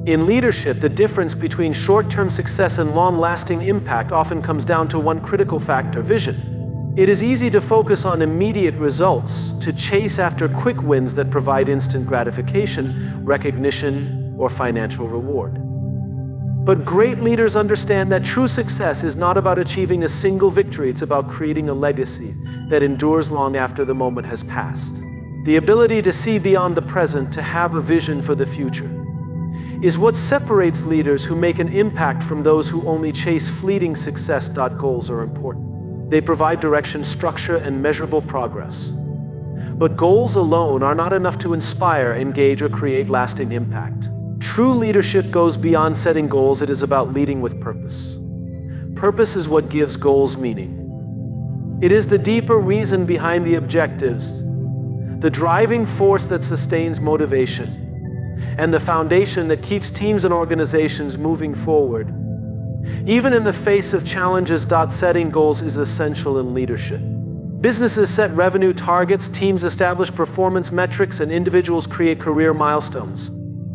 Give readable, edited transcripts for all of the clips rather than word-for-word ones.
In leadership, the difference between short-term success and long-lasting impact often comes down to one critical factor: vision. It is easy to focus on immediate results, to chase after quick wins that provide instant gratification, recognition, or financial reward. But great leaders understand that true success is not about achieving a single victory, it's about creating a legacy that endures long after the moment has passed. The ability to see beyond the present, to have a vision for the future, is what separates leaders who make an impact from those who only chase fleeting success. Goals are important. They provide direction, structure, and measurable progress. But goals alone are not enough to inspire, engage, or create lasting impact. True leadership goes beyond setting goals. It is about leading with purpose. Purpose is what gives goals meaning. It is the deeper reason behind the objectives, the driving force that sustains motivation, and the foundation that keeps teams and organizations moving forward. Even in the face of challenges, setting goals is essential in leadership. Businesses set revenue targets, teams establish performance metrics, and individuals create career milestones.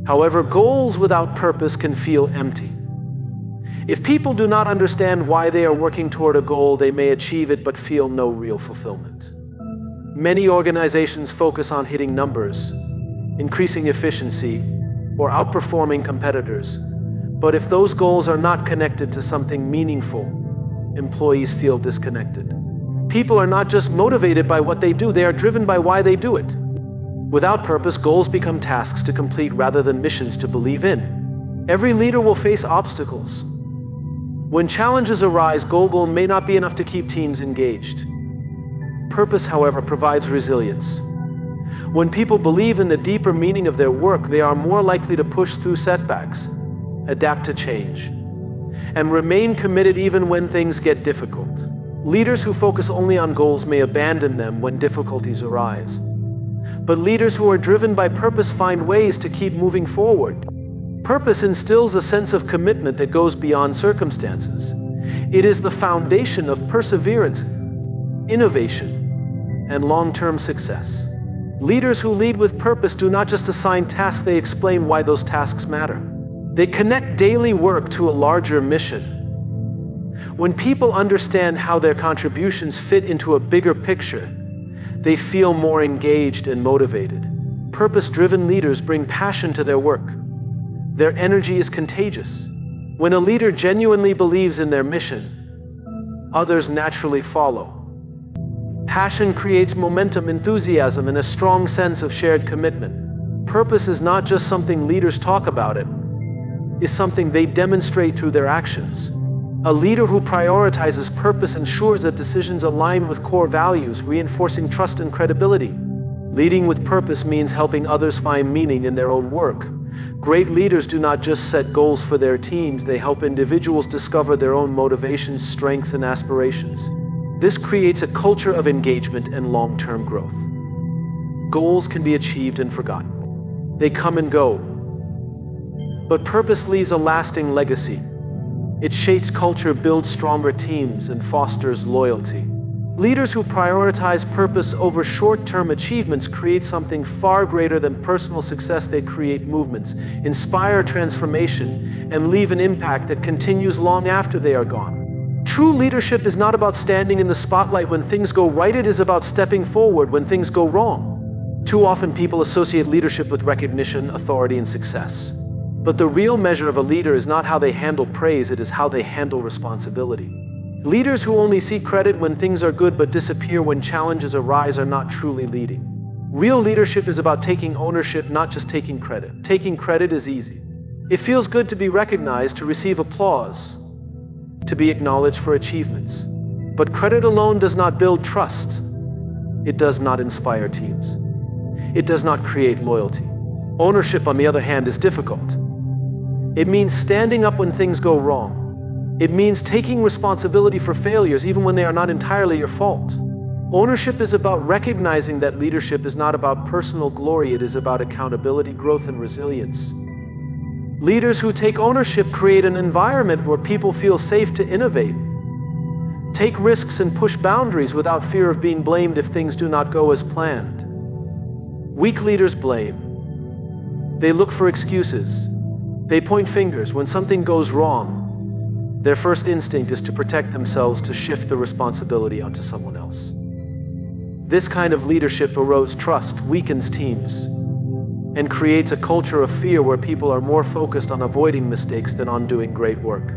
However, goals without purpose can feel empty. If people do not understand why they are working toward a goal, they may achieve it but feel no real fulfillment. Many organizations focus on hitting numbers, increasing efficiency, or outperforming competitors. But if those goals are not connected to something meaningful, employees feel disconnected. People are not just motivated by what they do, they are driven by why they do it. Without purpose, goals become tasks to complete rather than missions to believe in. Every leader will face obstacles. When challenges arise, goal may not be enough to keep teams engaged. Purpose, however, provides resilience. When people believe in the deeper meaning of their work, they are more likely to push through setbacks, adapt to change, and remain committed even when things get difficult. Leaders who focus only on goals may abandon them when difficulties arise. But leaders who are driven by purpose find ways to keep moving forward. Purpose instills a sense of commitment that goes beyond circumstances. It is the foundation of perseverance, innovation, and long-term success. Leaders who lead with purpose do not just assign tasks, they explain why those tasks matter. They connect daily work to a larger mission. When people understand how their contributions fit into a bigger picture, they feel more engaged and motivated. Purpose-driven leaders bring passion to their work. Their energy is contagious. When a leader genuinely believes in their mission, others naturally follow. Passion creates momentum, enthusiasm, and a strong sense of shared commitment. Purpose is not just something leaders talk about, it is something they demonstrate through their actions. A leader who prioritizes purpose ensures that decisions align with core values, reinforcing trust and credibility. Leading with purpose means helping others find meaning in their own work. Great leaders do not just set goals for their teams, they help individuals discover their own motivations, strengths, and aspirations. This creates a culture of engagement and long-term growth. Goals can be achieved and forgotten. They come and go. But purpose leaves a lasting legacy. It shapes culture, builds stronger teams, and fosters loyalty. Leaders who prioritize purpose over short-term achievements create something far greater than personal success. They create movements, inspire transformation, and leave an impact that continues long after they are gone. True leadership is not about standing in the spotlight when things go right, it is about stepping forward when things go wrong. Too often people associate leadership with recognition, authority, and success. But the real measure of a leader is not how they handle praise, it is how they handle responsibility. Leaders who only see credit when things are good but disappear when challenges arise are not truly leading. Real leadership is about taking ownership, not just taking credit. Taking credit is easy. It feels good to be recognized, to receive applause, to be acknowledged for achievements. But credit alone does not build trust. It does not inspire teams. It does not create loyalty. Ownership, on the other hand, is difficult. It means standing up when things go wrong. It means taking responsibility for failures even when they are not entirely your fault. Ownership is about recognizing that leadership is not about personal glory, it is about accountability, growth, and resilience. Leaders who take ownership create an environment where people feel safe to innovate, take risks, and push boundaries without fear of being blamed if things do not go as planned. Weak leaders blame. They look for excuses. They point fingers. When something goes wrong, their first instinct is to protect themselves, to shift the responsibility onto someone else. This kind of leadership erodes trust, weakens teams, and creates a culture of fear where people are more focused on avoiding mistakes than on doing great work.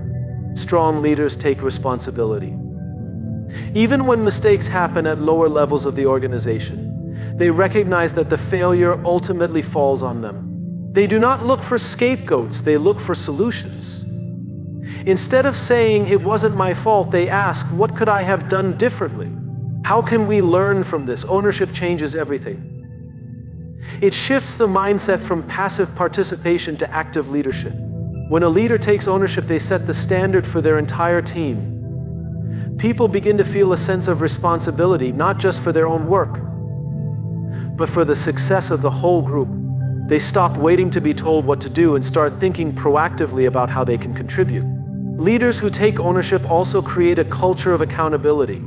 Strong leaders take responsibility. Even when mistakes happen at lower levels of the organization, they recognize that the failure ultimately falls on them. They do not look for scapegoats, they look for solutions. Instead of saying, "It wasn't my fault," they ask, "What could I have done differently? How can we learn from this?" Ownership changes everything. It shifts the mindset from passive participation to active leadership. When a leader takes ownership, they set the standard for their entire team. People begin to feel a sense of responsibility, not just for their own work, but for the success of the whole group. They stop waiting to be told what to do and start thinking proactively about how they can contribute. Leaders who take ownership also create a culture of accountability.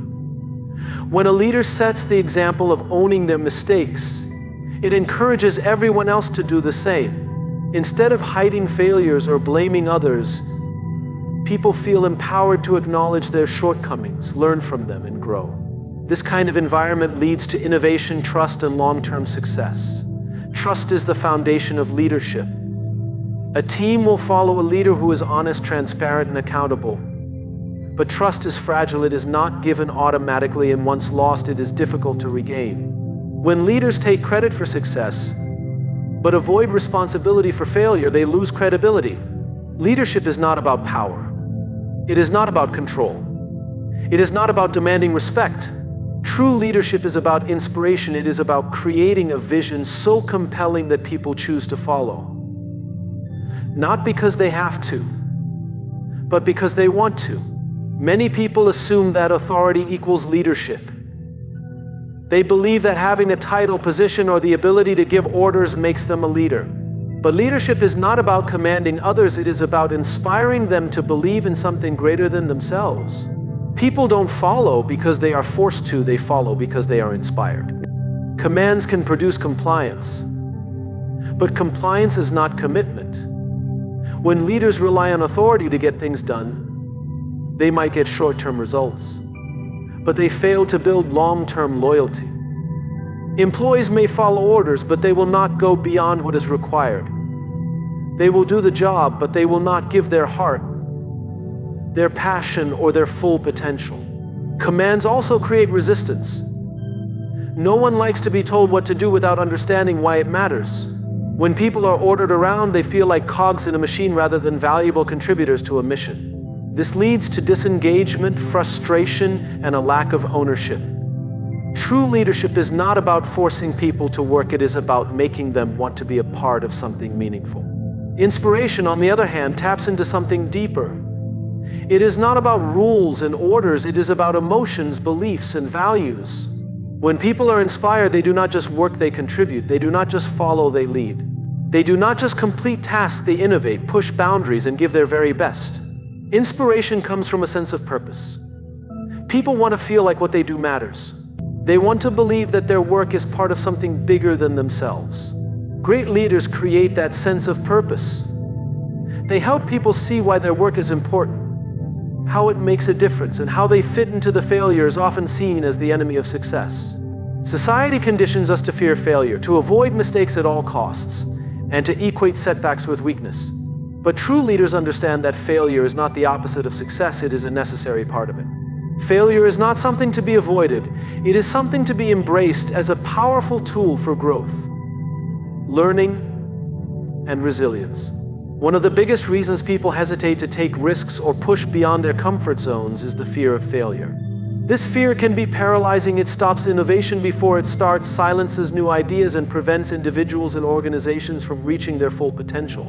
When a leader sets the example of owning their mistakes, it encourages everyone else to do the same. Instead of hiding failures or blaming others, people feel empowered to acknowledge their shortcomings, learn from them, and grow. This kind of environment leads to innovation, trust, and long-term success. Trust is the foundation of leadership. A team will follow a leader who is honest, transparent, and accountable. But trust is fragile. It is not given automatically, and once lost, it is difficult to regain. When leaders take credit for success, but avoid responsibility for failure, they lose credibility. Leadership is not about power. It is not about control. It is not about demanding respect. True leadership is about inspiration. It is about creating a vision so compelling that people choose to follow. Not because they have to, but because they want to. Many people assume that authority equals leadership. They believe that having a title, position, or the ability to give orders makes them a leader. But leadership is not about commanding others. It is about inspiring them to believe in something greater than themselves. People don't follow because they are forced to. They follow because they are inspired. Commands can produce compliance, but compliance is not commitment. When leaders rely on authority to get things done, they might get short-term results, but they fail to build long-term loyalty. Employees may follow orders, but they will not go beyond what is required. They will do the job, but they will not give their heart, their passion, or their full potential. Commands also create resistance. No one likes to be told what to do without understanding why it matters. When people are ordered around, they feel like cogs in a machine rather than valuable contributors to a mission. This leads to disengagement, frustration, and a lack of ownership. True leadership is not about forcing people to work. It is about making them want to be a part of something meaningful. Inspiration, on the other hand, taps into something deeper. It is not about rules and orders. It is about emotions, beliefs, and values. When people are inspired, they do not just work, they contribute. They do not just follow, they lead. They do not just complete tasks, they innovate, push boundaries, and give their very best. Inspiration comes from a sense of purpose. People want to feel like what they do matters. They want to believe that their work is part of something bigger than themselves. Great leaders create that sense of purpose. They help people see why their work is important, how it makes a difference, and how they fit into the failure is often seen as the enemy of success. Society conditions us to fear failure, to avoid mistakes at all costs, and to equate setbacks with weakness. But true leaders understand that failure is not the opposite of success, it is a necessary part of it. Failure is not something to be avoided, it is something to be embraced as a powerful tool for growth, learning, and resilience. One of the biggest reasons people hesitate to take risks or push beyond their comfort zones is the fear of failure. This fear can be paralyzing. It stops innovation before it starts, silences new ideas, and prevents individuals and organizations from reaching their full potential.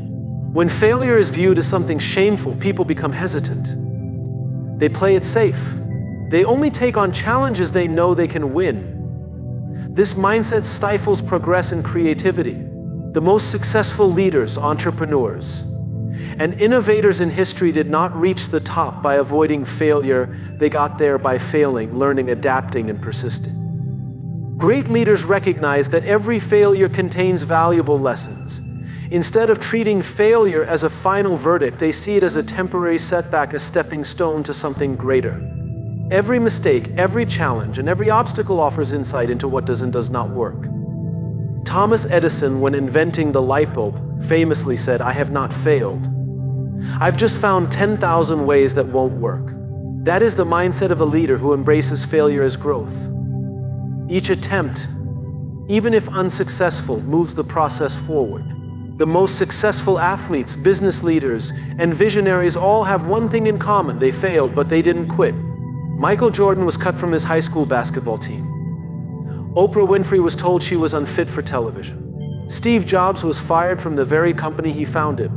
When failure is viewed as something shameful, people become hesitant. They play it safe. They only take on challenges they know they can win. This mindset stifles progress and creativity. The most successful leaders, entrepreneurs, and innovators in history did not reach the top by avoiding failure. They got there by failing, learning, adapting, and persisting. Great leaders recognize that every failure contains valuable lessons. Instead of treating failure as a final verdict, they see it as a temporary setback, a stepping stone to something greater. Every mistake, every challenge, and every obstacle offers insight into what does and does not work. Thomas Edison, when inventing the light bulb, famously said, "I have not failed. I've just found 10,000 ways that won't work." That is the mindset of a leader who embraces failure as growth. Each attempt, even if unsuccessful, moves the process forward. The most successful athletes, business leaders, and visionaries all have one thing in common: they failed, but they didn't quit. Michael Jordan was cut from his high school basketball team. Oprah Winfrey was told she was unfit for television. Steve Jobs was fired from the very company he founded.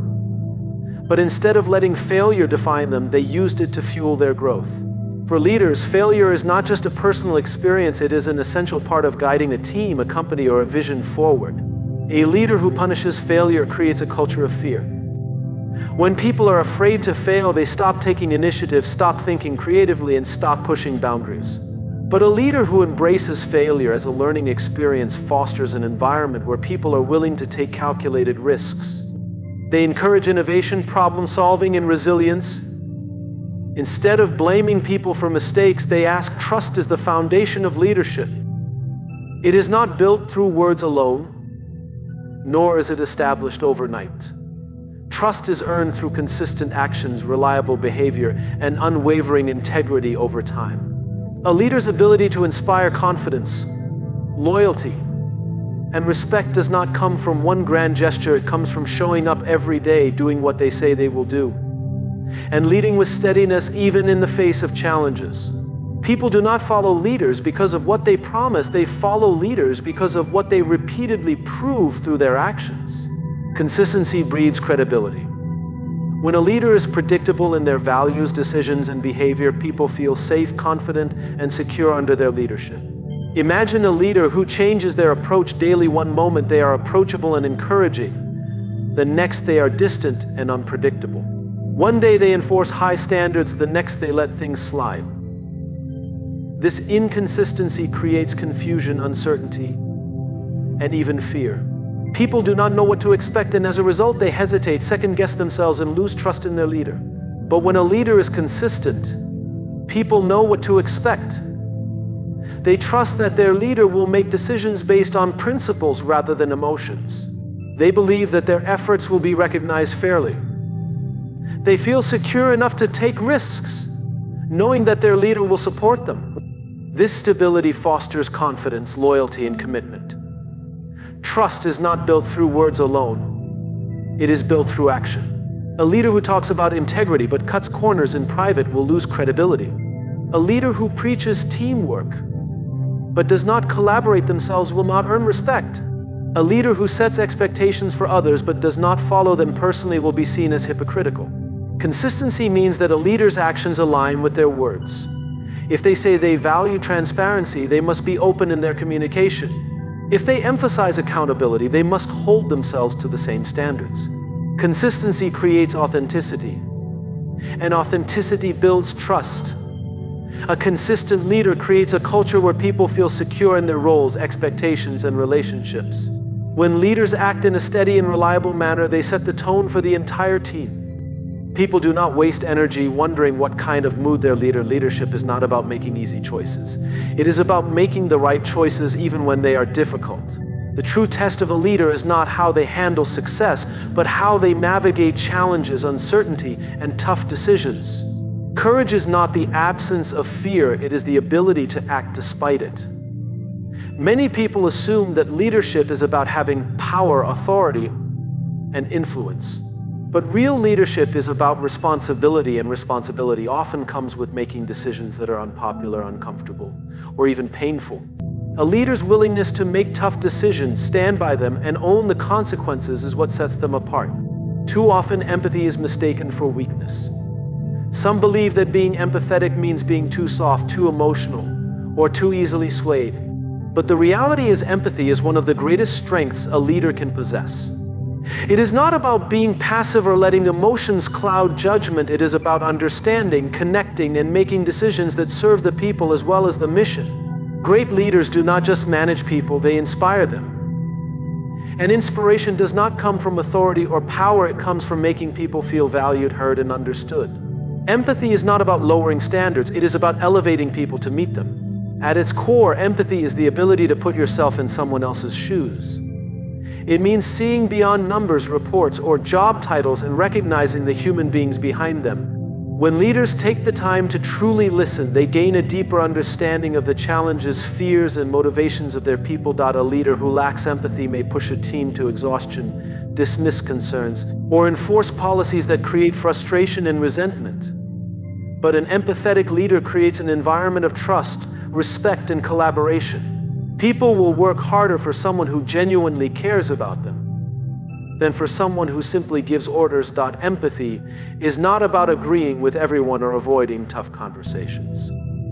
But instead of letting failure define them, they used it to fuel their growth. For leaders, failure is not just a personal experience, it is an essential part of guiding a team, a company, or a vision forward. A leader who punishes failure creates a culture of fear. When people are afraid to fail, they stop taking initiative, stop thinking creatively, and stop pushing boundaries. But a leader who embraces failure as a learning experience fosters an environment where people are willing to take calculated risks. They encourage innovation, problem solving, and resilience. Instead of blaming people for mistakes, they ask. Trust is the foundation of leadership. It is not built through words alone, nor is it established overnight. Trust is earned through consistent actions, reliable behavior, and unwavering integrity over time. A leader's ability to inspire confidence, loyalty, and respect does not come from one grand gesture. It comes from showing up every day, doing what they say they will do, and leading with steadiness even in the face of challenges. People do not follow leaders because of what they promise. They follow leaders because of what they repeatedly prove through their actions. Consistency breeds credibility. When a leader is predictable in their values, decisions, and behavior, people feel safe, confident, and secure under their leadership. Imagine a leader who changes their approach daily. One moment they are approachable and encouraging. The next they are distant and unpredictable. One day they enforce high standards, the next they let things slide. This inconsistency creates confusion, uncertainty, and even fear. People do not know what to expect, and as a result they hesitate, second-guess themselves, and lose trust in their leader. But when a leader is consistent, people know what to expect. They trust that their leader will make decisions based on principles rather than emotions. They believe that their efforts will be recognized fairly. They feel secure enough to take risks, knowing that their leader will support them. This stability fosters confidence, loyalty, and commitment. Trust is not built through words alone. It is built through action. A leader who talks about integrity but cuts corners in private will lose credibility. A leader who preaches teamwork but does not collaborate themselves will not earn respect. A leader who sets expectations for others but does not follow them personally will be seen as hypocritical. Consistency means that a leader's actions align with their words. If they say they value transparency, they must be open in their communication. If they emphasize accountability, they must hold themselves to the same standards. Consistency creates authenticity, and authenticity builds trust. A consistent leader creates a culture where people feel secure in their roles, expectations, and relationships. When leaders act in a steady and reliable manner, they set the tone for the entire team. People do not waste energy wondering what kind of mood their leadership is not about making easy choices. It is about making the right choices even when they are difficult. The true test of a leader is not how they handle success, but how they navigate challenges, uncertainty, and tough decisions. Courage is not the absence of fear, it is the ability to act despite it. Many people assume that leadership is about having power, authority, and influence. But real leadership is about responsibility, and responsibility often comes with making decisions that are unpopular, uncomfortable, or even painful. A leader's willingness to make tough decisions, stand by them, and own the consequences is what sets them apart. Too often, empathy is mistaken for weakness. Some believe that being empathetic means being too soft, too emotional, or too easily swayed. But the reality is, empathy is one of the greatest strengths a leader can possess. It is not about being passive or letting emotions cloud judgment. It is about understanding, connecting, and making decisions that serve the people as well as the mission. Great leaders do not just manage people, they inspire them. And inspiration does not come from authority or power, it comes from making people feel valued, heard, and understood. Empathy is not about lowering standards, it is about elevating people to meet them. At its core, empathy is the ability to put yourself in someone else's shoes. It means seeing beyond numbers, reports, or job titles and recognizing the human beings behind them. When leaders take the time to truly listen, they gain a deeper understanding of the challenges, fears, and motivations of their people. A leader who lacks empathy may push a team to exhaustion, dismiss concerns, or enforce policies that create frustration and resentment. But an empathetic leader creates an environment of trust, respect, and collaboration. People will work harder for someone who genuinely cares about them than for someone who simply gives orders. Empathy is not about agreeing with everyone or avoiding tough conversations.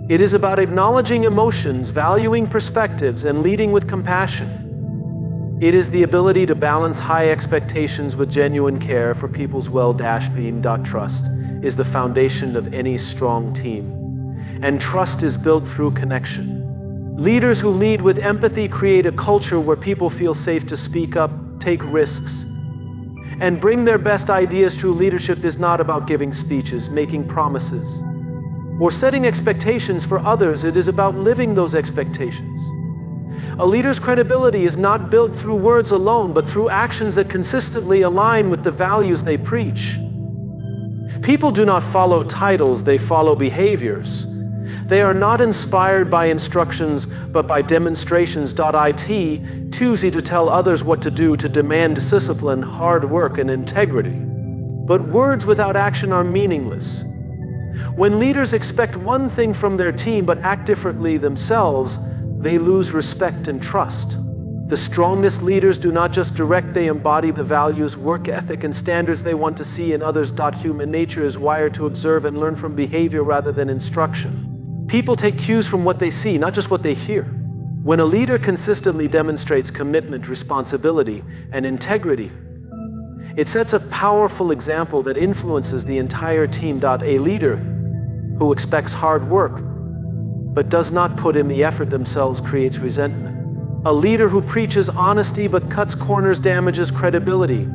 It is about acknowledging emotions, valuing perspectives, and leading with compassion. It is the ability to balance high expectations with genuine care for people's well-being. Trust is the foundation of any strong team, and trust is built through connection. Leaders who lead with empathy create a culture where people feel safe to speak up, take risks, and bring their best ideas. True leadership is not about giving speeches, making promises, or setting expectations for others. It is about living those expectations. A leader's credibility is not built through words alone, but through actions that consistently align with the values they preach. People do not follow titles, they follow behaviors. They are not inspired by instructions, but by demonstrations. It too easy to tell others what to do, to demand discipline, hard work, and integrity. But words without action are meaningless. When leaders expect one thing from their team but act differently themselves, they lose respect and trust. The strongest leaders do not just direct, they embody the values, work ethic, and standards they want to see in others. Human nature is wired to observe and learn from behavior rather than instruction. People take cues from what they see, not just what they hear. When a leader consistently demonstrates commitment, responsibility, and integrity, it sets a powerful example that influences the entire team. A leader who expects hard work but does not put in the effort themselves creates resentment. A leader who preaches honesty but cuts corners damages credibility.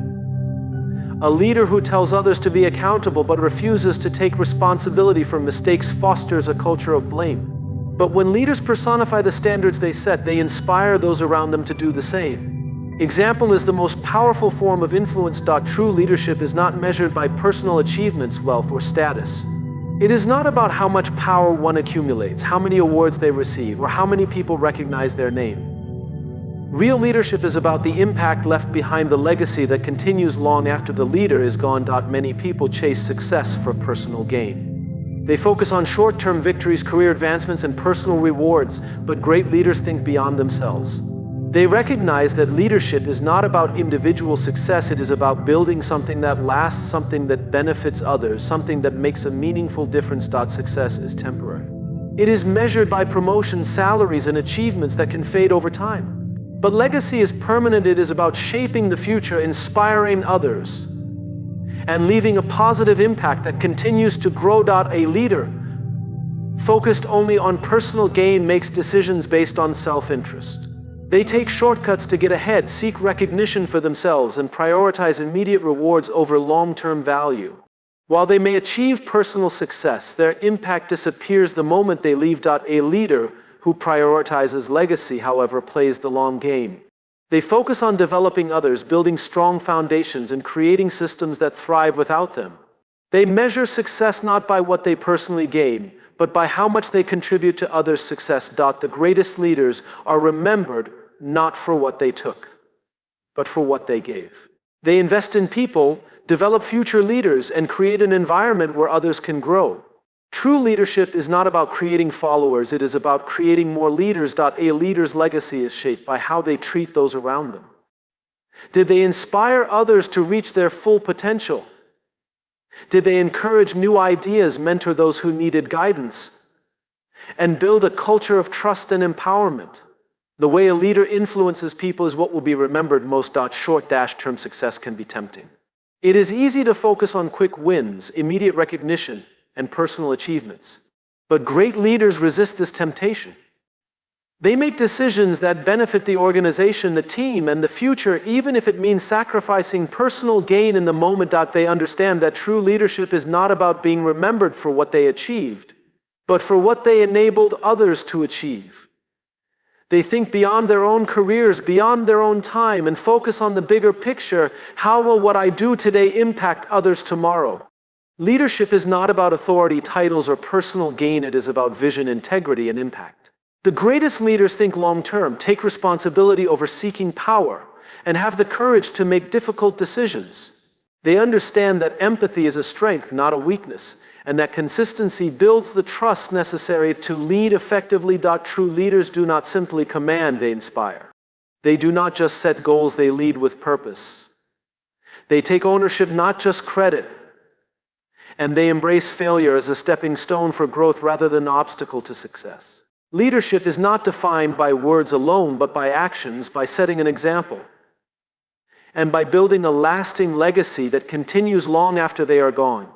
A leader who tells others to be accountable but refuses to take responsibility for mistakes fosters a culture of blame. But when leaders personify the standards they set, they inspire those around them to do the same. Example is the most powerful form of influence. True leadership is not measured by personal achievements, wealth, or status. It is not about how much power one accumulates, how many awards they receive, or how many people recognize their name. Real leadership is about the impact left behind, the legacy that continues long after the leader is gone. Many people chase success for personal gain. They focus on short-term victories, career advancements, and personal rewards, but great leaders think beyond themselves. They recognize that leadership is not about individual success, it is about building something that lasts, something that benefits others, something that makes a meaningful difference. Success is temporary. It is measured by promotions, salaries, and achievements that can fade over time. But legacy is permanent. It is about shaping the future, inspiring others, and leaving a positive impact that continues to grow. A leader focused only on personal gain makes decisions based on self-interest. They take shortcuts to get ahead, seek recognition for themselves, and prioritize immediate rewards over long-term value. While they may achieve personal success, their impact disappears the moment they leave. A leader who prioritizes legacy, however, plays the long game. They focus on developing others, building strong foundations, and creating systems that thrive without them. They measure success not by what they personally gain, but by how much they contribute to others' success. The greatest leaders are remembered not for what they took, but for what they gave. They invest in people, develop future leaders, and create an environment where others can grow. True leadership is not about creating followers, it is about creating more leaders. A leader's legacy is shaped by how they treat those around them. Did they inspire others to reach their full potential? Did they encourage new ideas, mentor those who needed guidance, and build a culture of trust and empowerment? The way a leader influences people is what will be remembered most. Short-term success can be tempting. It is easy to focus on quick wins, immediate recognition, and personal achievements. But great leaders resist this temptation. They make decisions that benefit the organization, the team, and the future, even if it means sacrificing personal gain in the moment. They understand that true leadership is not about being remembered for what they achieved, but for what they enabled others to achieve. They think beyond their own careers, beyond their own time, and focus on the bigger picture. How will what I do today impact others tomorrow? Leadership is not about authority, titles, or personal gain. It is about vision, integrity, and impact. The greatest leaders think long-term, take responsibility over seeking power, and have the courage to make difficult decisions. They understand that empathy is a strength, not a weakness, and that consistency builds the trust necessary to lead effectively. True leaders do not simply command, they inspire. They do not just set goals, they lead with purpose. They take ownership, not just credit, and they embrace failure as a stepping stone for growth rather than an obstacle to success. Leadership is not defined by words alone, but by actions, by setting an example, and by building a lasting legacy that continues long after they are gone.